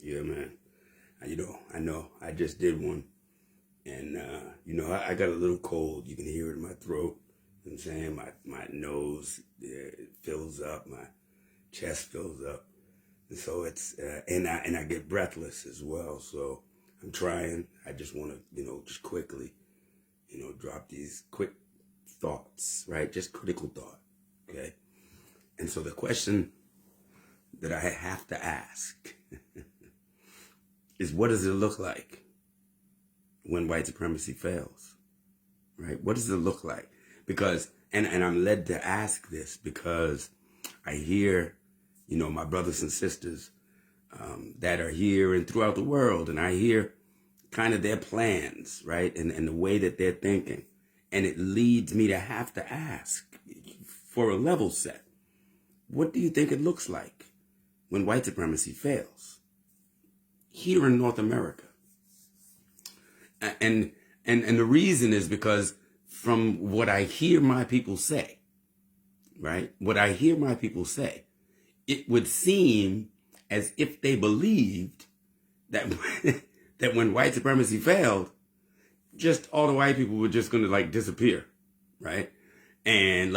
Yeah, man. I know I just did one. And, I got a little cold. You can hear it in my throat. You know what I'm saying? My nose fills up. My chest fills up. And so it's, and I get breathless as well. So I'm trying. I just want to, just quickly, drop these quick thoughts, right? Just critical thought. Okay. And so the question that I have to ask is, what does it look like when white supremacy fails, right? What does it look like? Because, and I'm led to ask this because I hear, my brothers and sisters that are here and throughout the world, and I hear kind of their plans, right? And the way that they're thinking. And it leads me to have to ask for a level set. What do you think it looks like when white supremacy fails here in North America? And the reason is because from what I hear my people say, right? What I hear my people say, it would seem as if they believed that that when white supremacy failed, just all the white people were just going to disappear, right? And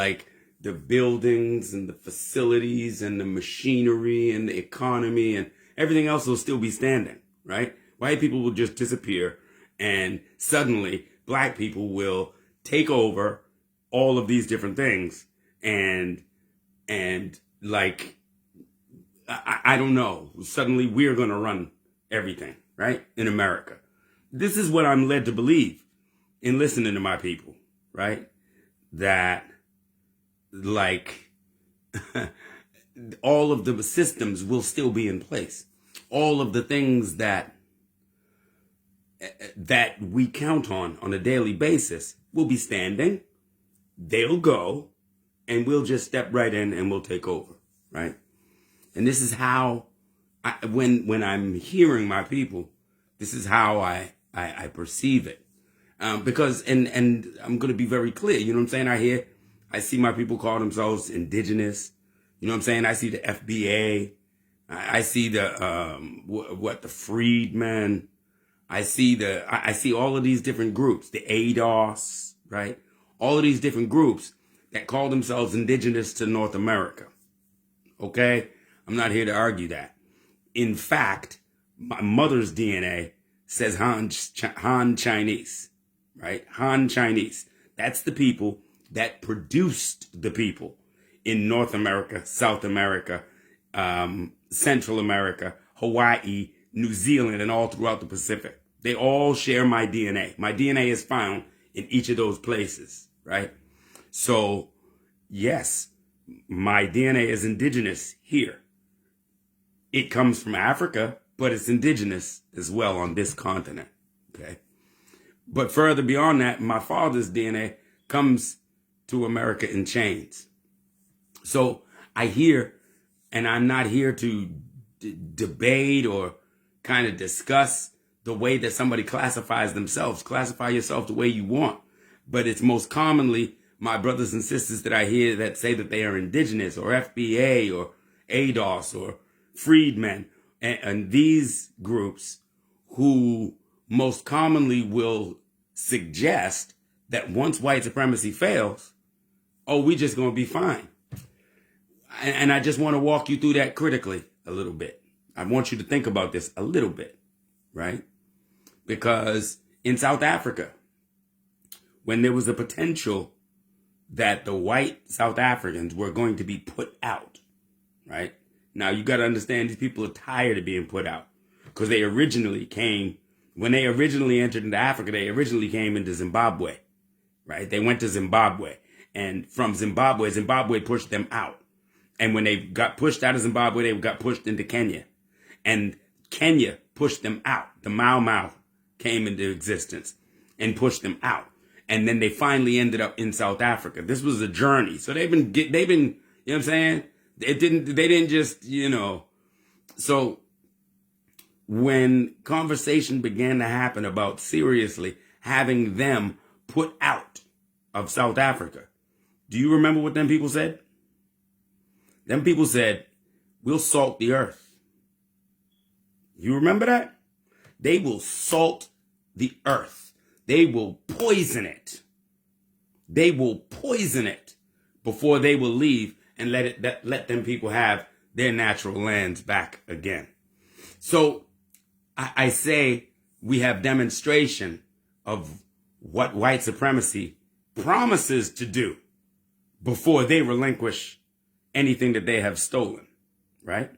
the buildings and the facilities and the machinery and the economy and everything else will still be standing, right? White people will just disappear, and suddenly black people will take over all of these different things. And I don't know, suddenly we're going to run everything, right? In America. This is what I'm led to believe in listening to my people, right? That all of the systems will still be in place. All of the things that we count on a daily basis will be standing. They'll go, and we'll just step right in and we'll take over, right? And this is how, when I'm hearing my people, this is how I perceive it. Because, and I'm going to be very clear, you know what I'm saying? I see my people call themselves indigenous. You know what I'm saying? I see the FBA. I see the freedmen. I see all of these different groups, the ADOS, right? All of these different groups that call themselves indigenous to North America. Okay? I'm not here to argue that. In fact, my mother's DNA says Han Chinese, right? Han Chinese. That's the people that produced the people in North America, South America, Central America, Hawaii, New Zealand, and all throughout the Pacific. They all share my DNA. My DNA is found in each of those places, right? So, yes, my DNA is indigenous here. It comes from Africa, but it's indigenous as well on this continent, okay? But further beyond that, my father's DNA comes to America in chains. So I hear, and I'm not here to debate or kind of discuss the way that somebody classifies themselves. Classify yourself the way you want. But it's most commonly my brothers and sisters that I hear that say that they are indigenous or FBA or ADOS or freedmen. And these groups who most commonly will suggest that once white supremacy fails, we just going to be fine. And I just want to walk you through that critically a little bit. I want you to think about this a little bit, right? Because in South Africa, when there was a potential that the white South Africans were going to be put out, right? Now, you got to understand these people are tired of being put out because they originally came, when they originally entered into Africa, they originally came into Zimbabwe, right? They went to Zimbabwe, and from Zimbabwe, Zimbabwe pushed them out. And when they got pushed out of Zimbabwe, they got pushed into Kenya, and Kenya pushed them out. The Mau Mau came into existence and pushed them out. And then they finally ended up in South Africa. This was a journey. So they've been, you know what I'm saying? They didn't just, So when conversation began to happen about seriously having them put out of South Africa, do you remember what them people said? Them people said, we'll salt the earth. You remember that? They will salt the earth. They will poison it. They will poison it before they will leave and let them people have their natural lands back again. So I say we have demonstration of what white supremacy promises to do before they relinquish anything that they have stolen, right?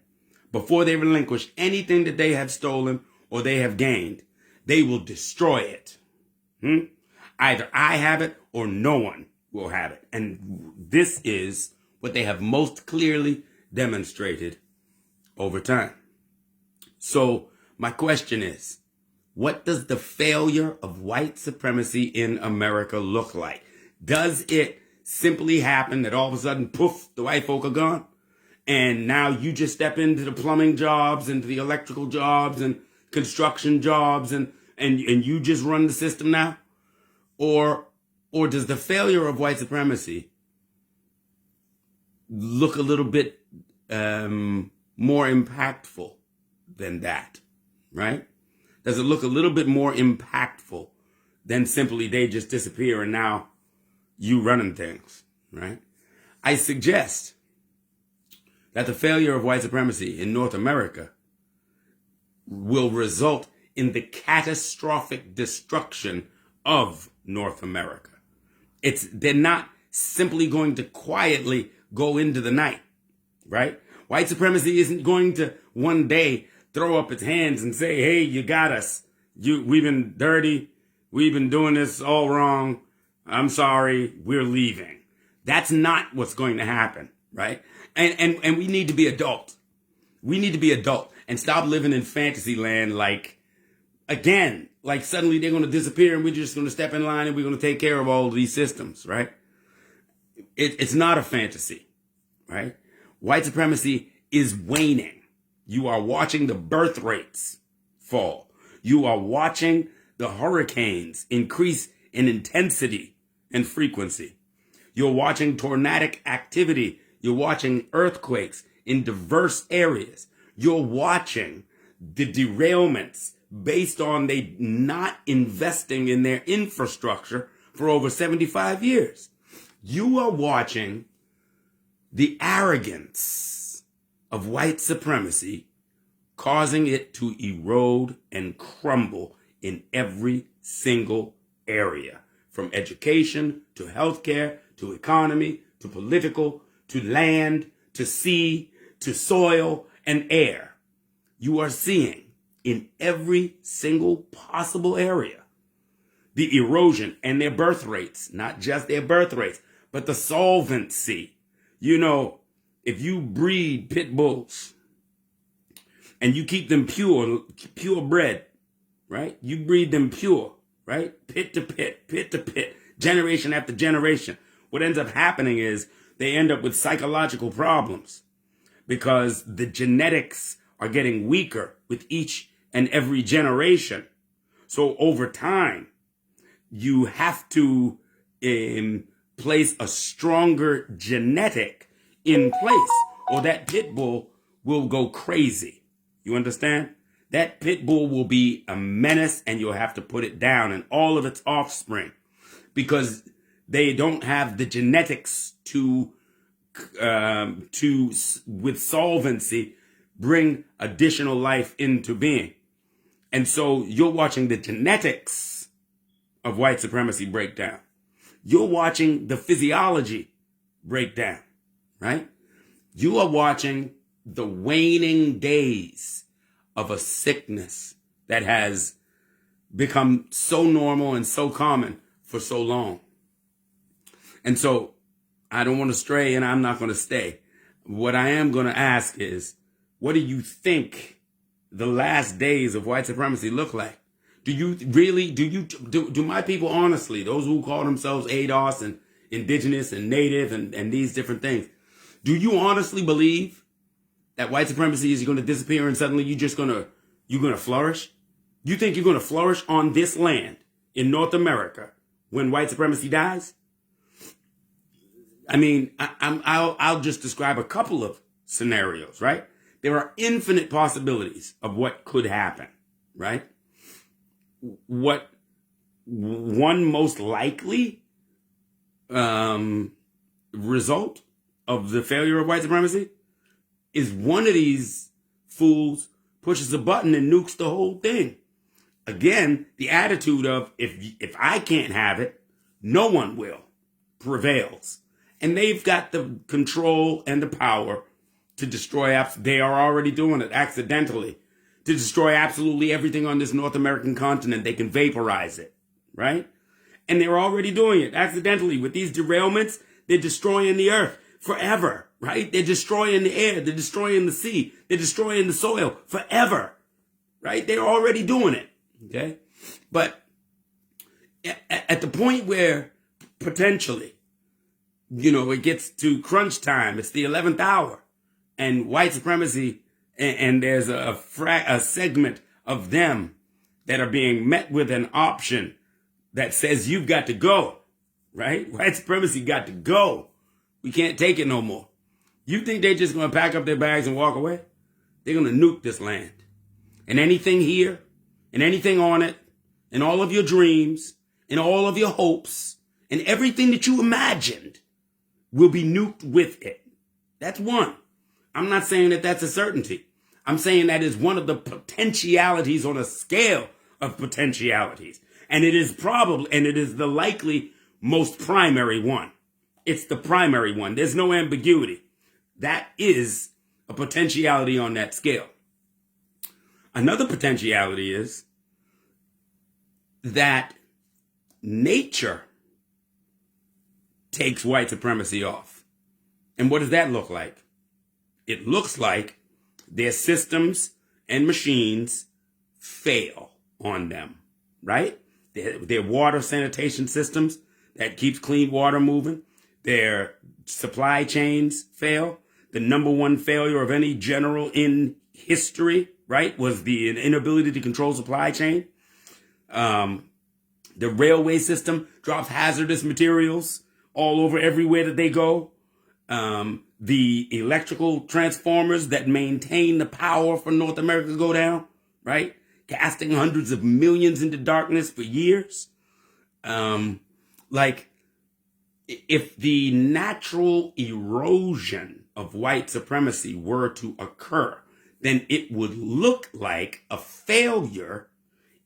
Before they relinquish anything that they have stolen or they have gained, they will destroy it. Either I have it or no one will have it. And this is what they have most clearly demonstrated over time. So my question is, what does the failure of white supremacy in America look like? Does it simply happen that all of a sudden, poof, the white folk are gone? And now you just step into the plumbing jobs, into the electrical jobs and construction jobs and you just run the system now? Or does the failure of white supremacy look a little bit more impactful than that, right? Does it look a little bit more impactful than simply they just disappear and now you running things, right? I suggest that the failure of white supremacy in North America will result in the catastrophic destruction of North America. They're not simply going to quietly go into the night, right? White supremacy isn't going to one day throw up its hands and say, hey, you got us. We've been dirty. We've been doing this all wrong. I'm sorry. We're leaving. That's not what's going to happen, right? And we need to be adult. We need to be adult and stop living in fantasy land like suddenly they're going to disappear and we're just going to step in line and we're going to take care of all of these systems, right? It's not a fantasy, right? White supremacy is waning. You are watching the birth rates fall. You are watching the hurricanes increase in intensity and frequency. You're watching tornadic activity. You're watching earthquakes in diverse areas. You're watching the derailments based on they not investing in their infrastructure for over 75 years. You are watching the arrogance of white supremacy causing it to erode and crumble in every single area, from education to healthcare to economy to political to land to sea to soil and air. You are seeing in every single possible area the erosion and their birth rates, not just their birth rates, but the solvency. You know, if you breed pit bulls and you keep them purebred, right? You breed them pure, right? Pit to pit, generation after generation. What ends up happening is they end up with psychological problems because the genetics are getting weaker with each and every generation. So over time, you have to place a stronger genetic in place or that pit bull will go crazy. You understand? That pit bull will be a menace and you'll have to put it down and all of its offspring because they don't have the genetics to with solvency, bring additional life into being. And so you're watching the genetics of white supremacy break down. You're watching the physiology break down, right? You are watching the waning days of a sickness that has become so normal and so common for so long. And so I don't want to stray and I'm not going to stay. What I am going to ask is, what do you think the last days of white supremacy look like? Do my people honestly, those who call themselves ADOS and indigenous and native and these different things, do you honestly believe that white supremacy is going to disappear and suddenly you're going to flourish? You think you're going to flourish on this land in North America when white supremacy dies? I mean, I'll just describe a couple of scenarios, right? There are infinite possibilities of what could happen, right? What one most likely result of the failure of white supremacy is one of these fools pushes a button and nukes the whole thing. Again, the attitude of if I can't have it, no one will prevails. And they've got the control and the power to destroy, they are already doing it accidentally, to destroy absolutely everything on this North American continent. They can vaporize it, right? And they're already doing it accidentally. With these derailments, they're destroying the earth forever, right? They're destroying the air. They're destroying the sea. They're destroying the soil forever, right? They're already doing it, okay? But at the point where potentially, it gets to crunch time, it's the 11th hour, and white supremacy, and there's a segment of them that are being met with an option that says you've got to go, right? White supremacy got to go. We can't take it no more. You think they're just going to pack up their bags and walk away? They're going to nuke this land. And anything here, and anything on it, and all of your dreams, and all of your hopes, and everything that you imagined will be nuked with it. That's one. I'm not saying that that's a certainty. I'm saying that is one of the potentialities on a scale of potentialities. And it is the likely most primary one. It's the primary one. There's no ambiguity. That is a potentiality on that scale. Another potentiality is that nature takes white supremacy off. And what does that look like? It looks like their systems and machines fail on them, right? Their water sanitation systems that keeps clean water moving, their supply chains fail. The number one failure of any general in history, right, was the inability to control supply chain. The railway system drops hazardous materials all over everywhere that they go. The electrical transformers that maintain the power for North America go down, right? Casting hundreds of millions into darkness for years. If the natural erosion of white supremacy were to occur, then it would look like a failure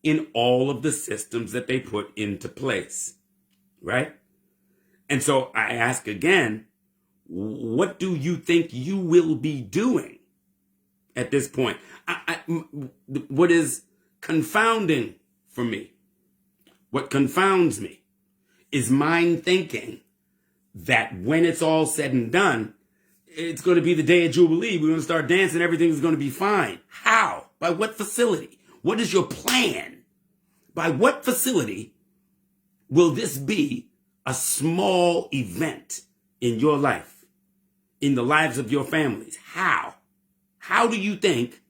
in all of the systems that they put into place, right? And so I ask again, what do you think you will be doing at this point? What is confounding for me, what confounds me, is mind thinking that when it's all said and done, it's going to be the day of Jubilee. We're going to start dancing. Everything's going to be fine. How? By what facility? What is your plan? By what facility will this be a small event in your life, in the lives of your families? How? How do you think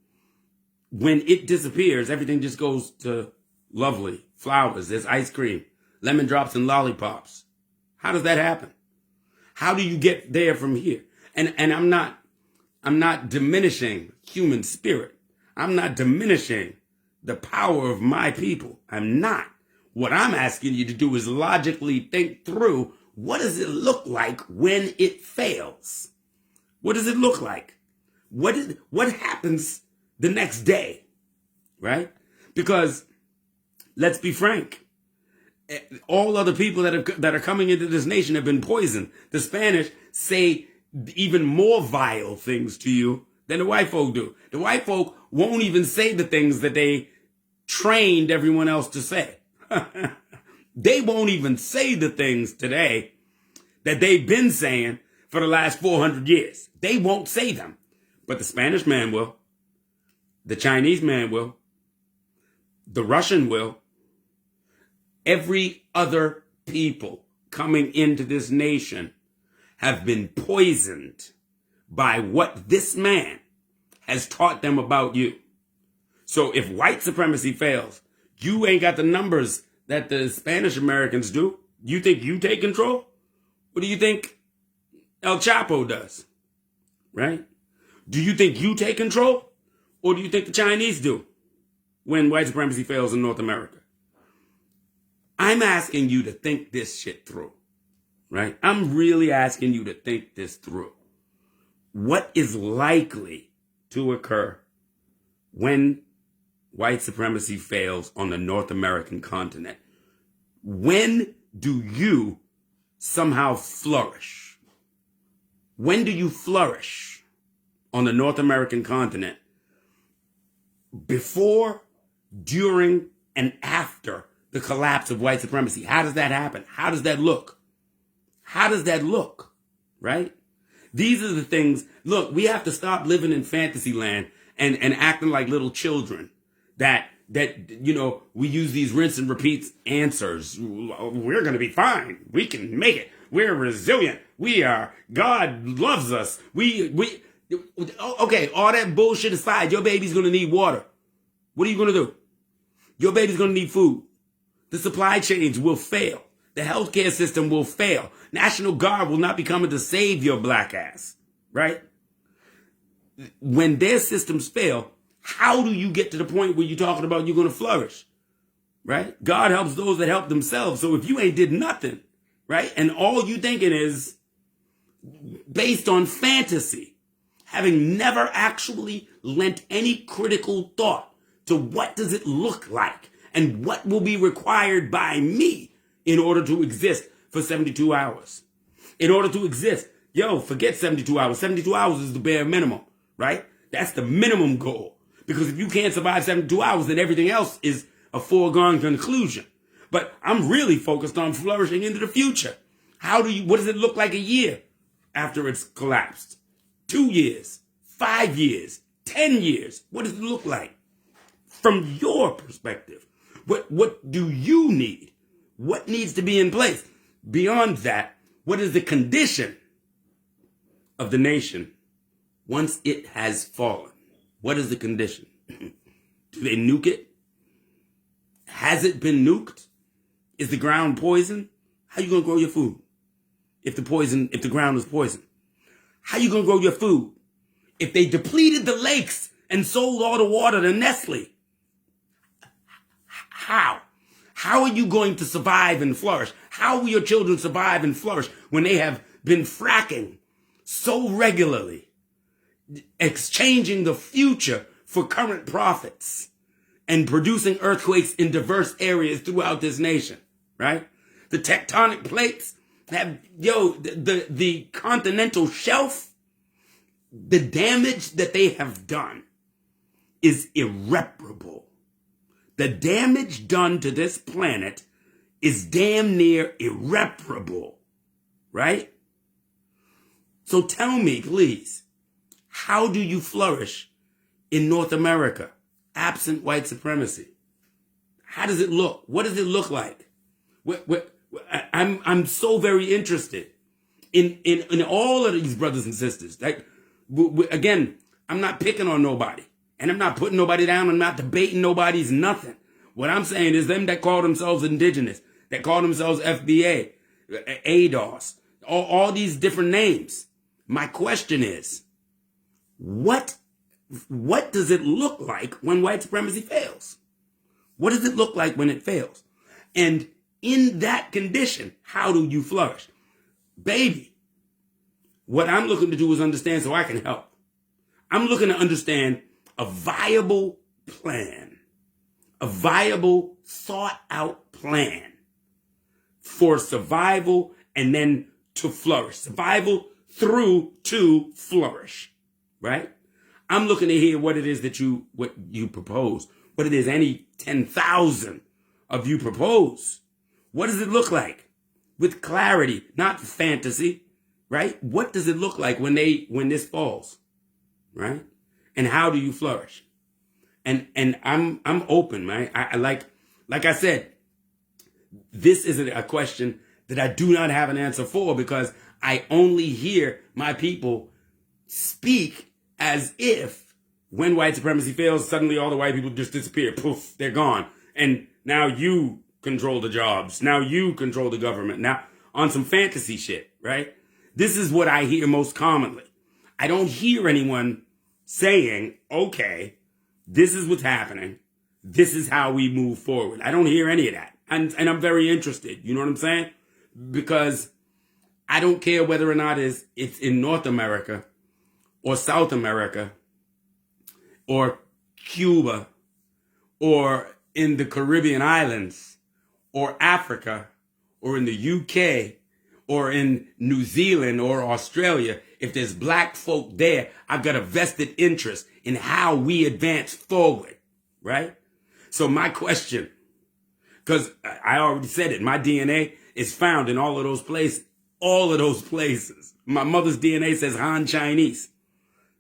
when it disappears, everything just goes to lovely flowers, there's ice cream, lemon drops and lollipops? How does that happen? How do you get there from here? And I'm not diminishing human spirit. I'm not diminishing the power of my people. I'm not. What I'm asking you to do is logically think through, what does it look like when it fails? What does it look like? What happens the next day, right? Because let's be frank, all other people that are coming into this nation have been poisoned. The Spanish say even more vile things to you than the white folk do. The white folk won't even say the things that they trained everyone else to say. They won't even say the things today that they've been saying for the last 400 years. They won't say them. But the Spanish man will. The Chinese man will. The Russian will. Every other people coming into this nation have been poisoned by what this man has taught them about you. So if white supremacy fails, you ain't got the numbers that the Spanish Americans do. You think you take control? What do you think El Chapo does? Right? Do you think you take control? Or do you think the Chinese do when white supremacy fails in North America? I'm asking you to think this shit through, right? I'm really asking you to think this through. What is likely to occur when white supremacy fails on the North American continent? When do you somehow flourish? When do you flourish on the North American continent? Before, during, and after the collapse of white supremacy. How does that happen? How does that look? How does that look? Right? These are the things. Look, we have to stop living in fantasy land and acting like little children that we use these rinse and repeat answers. We're going to be fine. We can make it. We're resilient. We are. God loves us. Okay, all that bullshit aside, your baby's going to need water. What are you going to do? Your baby's going to need food. The supply chains will fail. The healthcare system will fail. National Guard will not be coming to save your black ass, right? When their systems fail, how do you get to the point where you're talking about you're going to flourish, right? God helps those that help themselves. So if you ain't did nothing, right, and all you thinking is based on fantasy, having never actually lent any critical thought to what does it look like and what will be required by me in order to exist for 72 hours. In order to exist, forget 72 hours. 72 hours is the bare minimum, right? That's the minimum goal. Because if you can't survive 72 hours, then everything else is a foregone conclusion. But I'm really focused on flourishing into the future. What does it look like a year after it's collapsed? 2 years, 5 years, 10 years. What does it look like? From your perspective, what do you need? What needs to be in place? Beyond that, what is the condition of the nation once it has fallen? What is the condition? Do they nuke it? Has it been nuked? Is the ground poisoned? How you gonna grow your food if the ground is poisoned? How you gonna grow your food if they depleted the lakes and sold all the water to Nestle? How? How are you going to survive and flourish? How will your children survive and flourish when they have been fracking so regularly, exchanging the future for current profits and producing earthquakes in diverse areas throughout this nation, right? The tectonic plates have, the continental shelf, the damage that they have done is irreparable. The damage done to this planet is damn near irreparable, right? So tell me, please, how do you flourish in North America, absent white supremacy? How does it look? What does it look like? I'm so very interested in all of these brothers and sisters. Again, I'm not picking on nobody. And I'm not putting nobody down. I'm not debating nobody's nothing. What I'm saying is them that call themselves indigenous, that call themselves FBA, ADOS, all these different names. My question is, what does it look like when white supremacy fails? What does it look like when it fails? And in that condition, how do you flourish? Baby, what I'm looking to do is understand so I can help. I'm looking to understand a viable plan, a viable, thought out plan for survival and then to flourish. Survival through to flourish, right? I'm looking to hear what it is what you propose, what it is any 10,000 of you propose. What does it look like? With clarity, not fantasy, right? What does it look like when this falls, right? And how do you flourish? And I'm open, man. I like I said, this isn't a question that I do not have an answer for because I only hear my people speak as if when white supremacy fails, suddenly all the white people just disappear. Poof, they're gone. And now you control the jobs. Now you control the government. Now on some fantasy shit, right? This is what I hear most commonly. I don't hear anyone saying, okay, this is what's happening. This is how we move forward. I don't hear any of that. And I'm very interested. You know what I'm saying? Because I don't care whether or not it's in North America or South America or Cuba or in the Caribbean islands or Africa or in the UK or in New Zealand or Australia. If there's black folk there, I've got a vested interest in how we advance forward, right? So my question, because I already said it, my DNA is found in all of those places. All of those places. My mother's DNA says Han Chinese.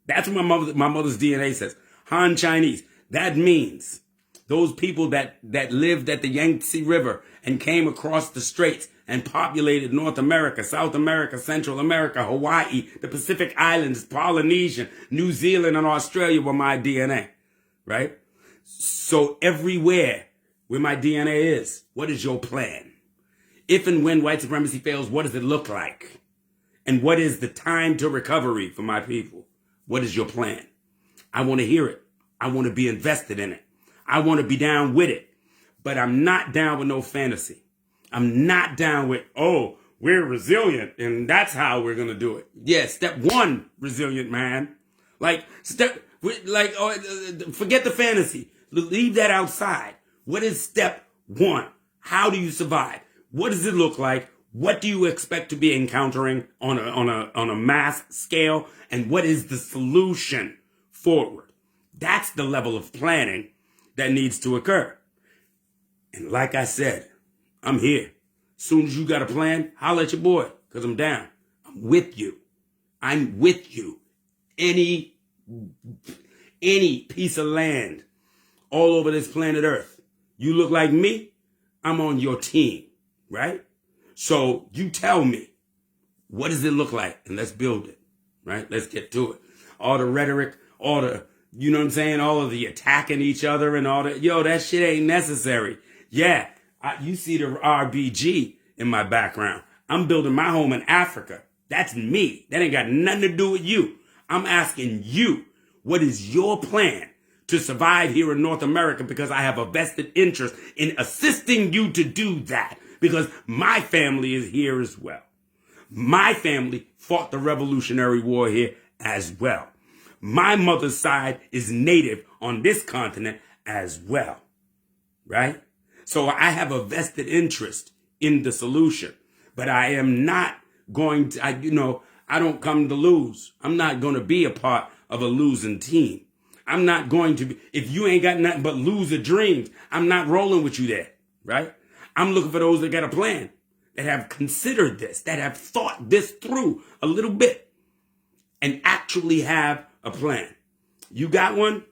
That's what my mother's DNA says. Han Chinese. That means those people that lived at the Yangtze River and came across the straits and populated North America, South America, Central America, Hawaii, the Pacific Islands, Polynesia, New Zealand, and Australia were my DNA, right? So everywhere where my DNA is, what is your plan? If and when white supremacy fails, what does it look like? And what is the time to recovery for my people? What is your plan? I want to hear it. I want to be invested in it. I want to be down with it. But I'm not down with no fantasy. I'm not down with, oh, we're resilient and that's how we're going to do it. Yeah, step one, resilient man. Forget the fantasy. Leave that outside. What is step one? How do you survive? What does it look like? What do you expect to be encountering on a mass scale? And what is the solution forward? That's the level of planning that needs to occur. And like I said, I'm here. Soon as you got a plan, holler at your boy, because I'm down. I'm with you. I'm with you. Any piece of land all over this planet Earth, you look like me, I'm on your team, right? So you tell me, what does it look like? And let's build it, right? Let's get to it. All the rhetoric, all the, you know what I'm saying? All of the attacking each other and all that. Yo, that shit ain't necessary. Yeah, you see the RBG in my background. I'm building my home in Africa. That's me. That ain't got nothing to do with you. I'm asking you, what is your plan to survive here in North America? Because I have a vested interest in assisting you to do that. Because my family is here as well. My family fought the Revolutionary War here as well. My mother's side is native on this continent as well, right? So I have a vested interest in the solution, but I am not going to, I don't come to lose. I'm not going to be a part of a losing team. I'm not going to be, if you ain't got nothing but loser dreams, I'm not rolling with you there, right? I'm looking for those that got a plan, that have considered this, that have thought this through a little bit and actually have a plan. You got one?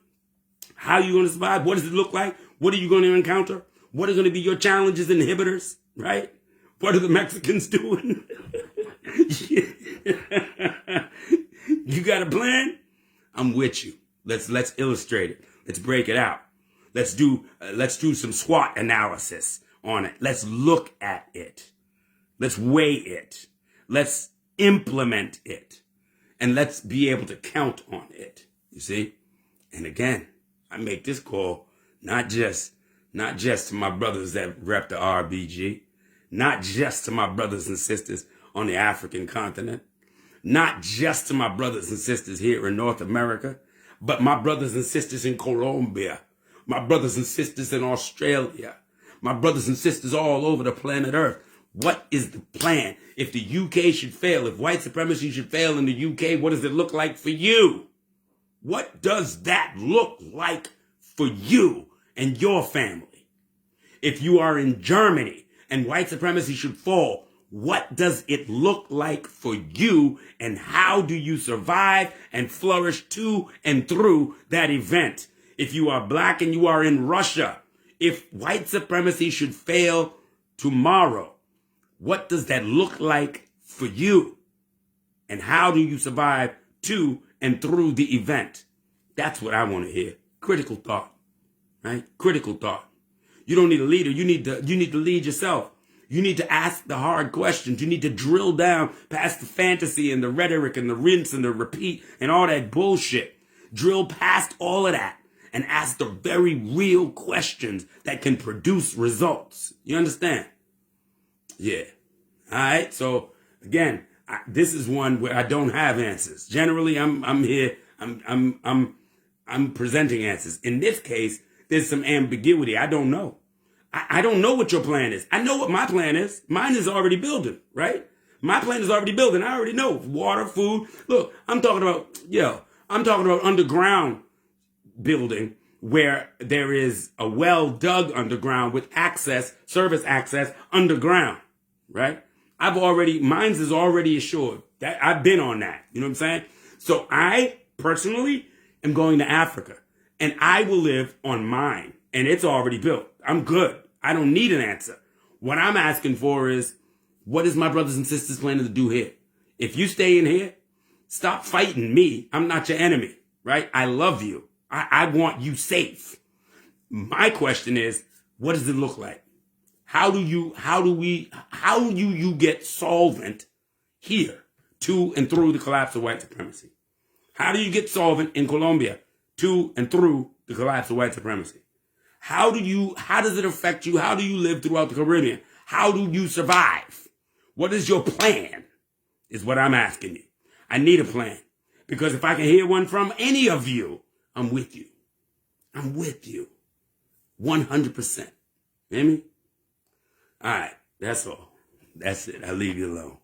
How are you going to survive? What does it look like? What are you going to encounter? What are going to be your challenges, inhibitors, right? What are the Mexicans doing? You got a plan? I'm with you. Let's illustrate it. Let's break it out. Let's do some SWOT analysis on it. Let's look at it. Let's weigh it. Let's implement it. And let's be able to count on it. You see? And again, I make this call not just to my brothers that rep the RBG, not just to my brothers and sisters on the African continent, not just to my brothers and sisters here in North America, but my brothers and sisters in Colombia, my brothers and sisters in Australia, my brothers and sisters all over the planet Earth. What is the plan? If the UK should fail, if white supremacy should fail in the UK, what does it look like for you? What does that look like for you and your family? If you are in Germany and white supremacy should fall, what does it look like for you, and how do you survive and flourish to and through that event? If you are black and you are in Russia, if white supremacy should fail tomorrow, what does that look like for you? And how do you survive to and through the event? That's what I want to hear. Critical thought, right? Critical thought. You don't need a leader. You need to lead yourself. You need to ask the hard questions. You need to drill down past the fantasy and the rhetoric and the rinse and the repeat and all that bullshit. Drill past all of that and ask the very real questions that can produce results. You understand? Yeah. All right. So again, this is one where I don't have answers. Generally, I'm here. I'm presenting answers. In this case, there's some ambiguity. I don't know. I don't know what your plan is. I know what my plan is. Mine is already building, right? My plan is already building. I already know water, food. Look, I'm talking about underground building where there is a well dug underground with service access underground, right? Mine's is already assured. That I've been on that. You know what I'm saying? So I personally am going to Africa and I will live on mine and it's already built. I'm good. I don't need an answer. What I'm asking for is, what is my brothers and sisters planning to do here? If you stay in here, stop fighting me. I'm not your enemy, right? I love you. I want you safe. My question is, what does it look like? How do you get solvent here to and through the collapse of white supremacy? How do you get solvent in Colombia to and through the collapse of white supremacy? How does it affect you? How do you live throughout the Caribbean? How do you survive? What is your plan? Is what I'm asking you. I need a plan. Because if I can hear one from any of you, I'm with you. I'm with you. 100%. Hear me? All right. That's all. That's it. I'll leave you alone.